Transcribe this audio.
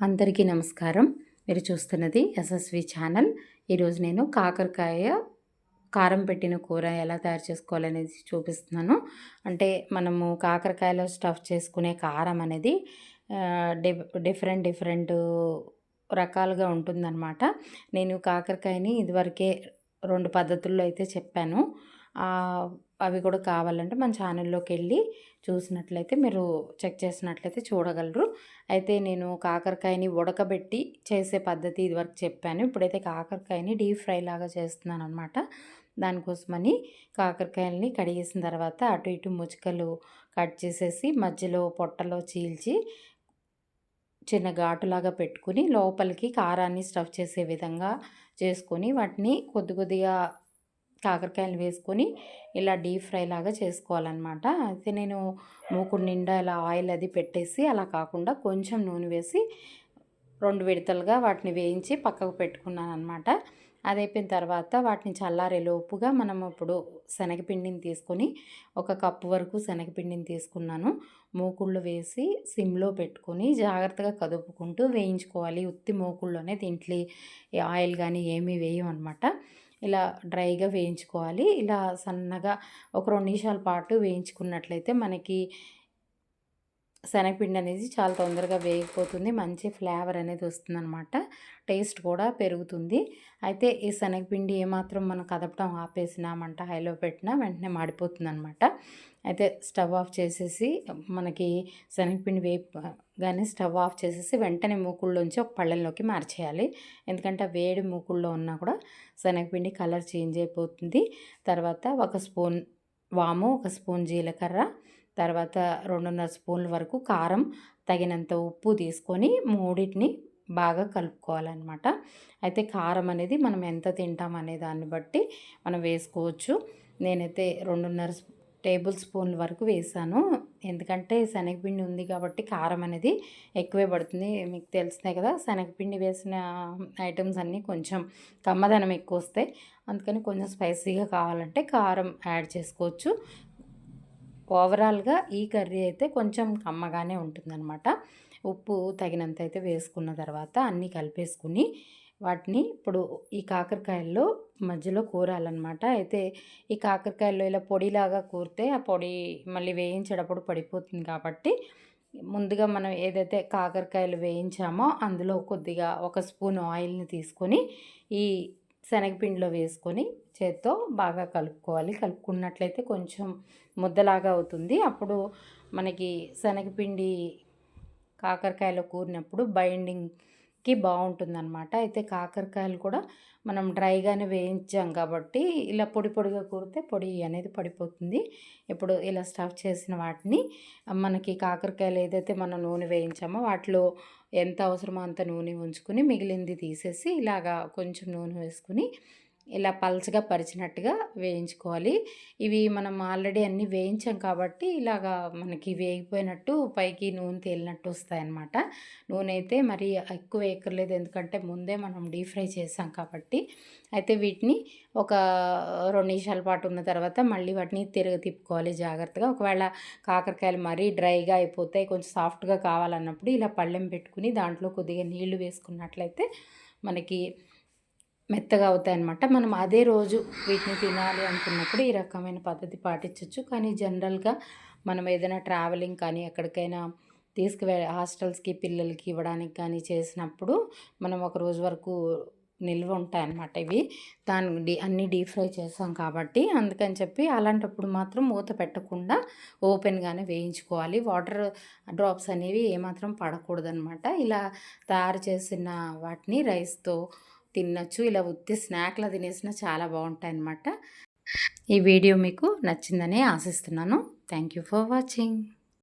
అందరికీ నమస్కారం. మీరు చూస్తున్నది యశస్వి ఛానల్. ఈరోజు నేను కాకరకాయ కారం పెట్టిన కూర ఎలా తయారు చేసుకోవాలనేది చూపిస్తున్నాను. అంటే మనము కాకరకాయలో స్టఫ్ చేసుకునే కారం అనేది డిఫరెంట్ రకాలుగా ఉంటుందన్నమాట. నేను కాకరకాయని ఇదివరకే 2 పద్ధతుల్లో అయితే చెప్పాను. అవి కూడా కావాలంటే మన ఛానల్లోకి వెళ్ళి చూసినట్లయితే మీరు చెక్ చేసినట్లయితే చూడగలరు. అయితే నేను కాకరకాయని ఉడకబెట్టి చేసే పద్ధతి ఇదివరకు చెప్పాను. ఇప్పుడైతే కాకరకాయని డీప్ ఫ్రై లాగా చేస్తున్నాను అనమాట. దానికోసమని కాకరకాయలని కడిగేసిన తర్వాత అటు ఇటు ముచ్చుకలు కట్ చేసేసి మధ్యలో పొట్టలో చీల్చి చిన్న ఘాటులాగా పెట్టుకుని లోపలికి కారాన్ని స్టఫ్ చేసే విధంగా చేసుకొని వాటిని కొద్దిగా కాకరకాయలు వేసుకొని ఇలా డీప్ ఫ్రై లాగా చేసుకోవాలన్నమాట. అయితే నేను మూకుడు నిండా ఇలా ఆయిల్ అది పెట్టేసి అలా కాకుండా కొంచెం నూనె వేసి 2 విడతలుగా వాటిని వేయించి పక్కకు పెట్టుకున్నాను అనమాట. అది అయిపోయిన తర్వాత వాటిని చల్లారేలోపుగా మనం ఇప్పుడు శనగపిండిని తీసుకొని 1 కప్పు వరకు శనగపిండిని తీసుకున్నాను. మూకుళ్ళు వేసి సిమ్లో పెట్టుకొని జాగ్రత్తగా కదుపుకుంటూ వేయించుకోవాలి. ఉత్తి మూకుళ్ళోనే దీంట్లో ఆయిల్ కానీ ఏమీ వేయమన్నమాట. ఇలా డ్రైగా వేయించుకోవాలి. ఇలా సన్నగా ఒక 2 నిమిషాల పాటు వేయించుకున్నట్లయితే మనకి శనగపిండి అనేది చాలా తొందరగా వేగిపోతుంది. మంచి ఫ్లేవర్ అనేది వస్తుందన్నమాట. టేస్ట్ కూడా పెరుగుతుంది. అయితే ఈ శనగపిండి ఏమాత్రం మనం కదపడం ఆపేసినా మంట హైలో పెట్టినా వెంటనే మాడిపోతుందన్నమాట. అయితే స్టవ్ ఆఫ్ చేసేసి మనకి శనగపిండి వేపగానే స్టవ్ ఆఫ్ చేసేసి వెంటనే మూకుళ్ళలోంచి ఒక పళ్ళెంలోకి మార్చేయాలి. ఎందుకంటే వేడి మూకుళ్ళలో ఉన్నా కూడా శనగపిండి కలర్ చేంజ్ అయిపోతుంది. తర్వాత 1 స్పూన్ వాము, 1 స్పూన్ జీలకర్ర, తర్వాత 2.5 స్పూన్ల వరకు కారం, తగినంత ఉప్పు తీసుకొని మూడింటిని బాగా కలుపుకోవాలన్నమాట. అయితే కారం అనేది మనం ఎంత తింటాం అనే దాన్ని బట్టి మనం వేసుకోవచ్చు. నేనైతే 2.5 టేబుల్ స్పూన్ల వరకు వేసాను. ఎందుకంటే శనగపిండి ఉంది కాబట్టి కారం అనేది ఎక్కువే పడుతుంది. మీకు తెలిసినాయి కదా, శనగపిండి వేసిన ఐటమ్స్ అన్నీ కొంచెం కమ్మదనం ఎక్కువ వస్తాయి. అందుకని కొంచెం స్పైసీగా కావాలంటే కారం యాడ్ చేసుకోవచ్చు. ఓవరాల్గా ఈ కర్రీ అయితే కొంచెం కమ్మగానే ఉంటుందన్నమాట. ఉప్పు తగినంత అయితే వేసుకున్న తర్వాత అన్నీ కలిపేసుకుని వాటిని ఇప్పుడు ఈ కాకరకాయల్లో మధ్యలో కూరాలన్నమాట. అయితే ఈ కాకరకాయల్లో ఇలా పొడిలాగా కూరితే ఆ పొడి మళ్ళీ వేయించేటప్పుడు పడిపోతుంది కాబట్టి ముందుగా మనం ఏదైతే కాకరకాయలు వేయించామో అందులో కొద్దిగా 1 స్పూన్ ఆయిల్ని తీసుకొని ఈ శనగపిండిలో వేసుకొని చేత్తో బాగా కలుపుకోవాలి. కలుపుకున్నట్లయితే కొంచెం ముద్దలాగా అవుతుంది. అప్పుడు మనకి శనగపిండి కాకరకాయలో కూరినప్పుడు బైండింగ్కి బాగుంటుందన్నమాట. అయితే కాకరకాయలు కూడా మనం డ్రైగానే వేయించాం కాబట్టి ఇలా పొడిగా కూరితే పొడి అనేది పడిపోతుంది. ఇప్పుడు ఇలా స్టఫ్ చేసిన వాటిని మనకి కాకరకాయలు ఏదైతే మనం నూనె వేయించామో వాటిలో ఎంత అవసరమో అంత నూనె ఉంచుకొని మిగిలింది తీసేసి ఇలాగా కొంచెం నూనె వేసుకుని ఇలా పల్చగా పరిచినట్టుగా వేయించుకోవాలి. ఇవి మనం ఆల్రెడీ అన్నీ వేయించాం కాబట్టి ఇలాగా మనకి వేగిపోయినట్టు పైకి నూనె తేలినట్టు వస్తాయన్నమాట. నూనె అయితే మరి ఎక్కువ వేయక్కర్లేదు, ఎందుకంటే ముందే మనం డీప్ ఫ్రై చేసాం కాబట్టి. అయితే వీటిని ఒక 2 నిమిషాల పాటు ఉన్న తర్వాత మళ్ళీ వాటిని తిప్పుకోవాలి జాగ్రత్తగా. ఒకవేళ కాకరకాయలు మరీ డ్రైగా అయిపోతాయి, కొంచెం సాఫ్ట్గా కావాలన్నప్పుడు ఇలా పళ్ళెం పెట్టుకుని దాంట్లో కొద్దిగా నీళ్లు వేసుకున్నట్లయితే మనకి మెత్తగా అవుతాయన్నమాట. మనం అదే రోజు వీటిని తినాలి అనుకున్నప్పుడు ఈ రకమైన పద్ధతి పాటించవచ్చు. కానీ జనరల్గా మనం ఏదైనా ట్రావెలింగ్ కానీ ఎక్కడికైనా హాస్టల్స్కి పిల్లలకి ఇవ్వడానికి కానీ చేసినప్పుడు మనం ఒక రోజు వరకు నిల్వ ఉంటాయన్నమాట. ఇవి అన్నీ డీప్ ఫ్రై చేసాం కాబట్టి అందుకని చెప్పి అలాంటప్పుడు మాత్రం మూత పెట్టకుండా ఓపెన్గానే వేయించుకోవాలి. వాటర్ డ్రాప్స్ అనేవి ఏమాత్రం పడకూడదనమాట. ఇలా తయారు చేసిన వాటిని రైస్తో తినచ్చు. ఇలా ఉత్తి స్నాక్లా తినేసినా చాలా బాగుంటాయి అన్నమాట. ఈ వీడియో మీకు నచ్చిందని ఆశిస్తున్నాను. Thank you for watching.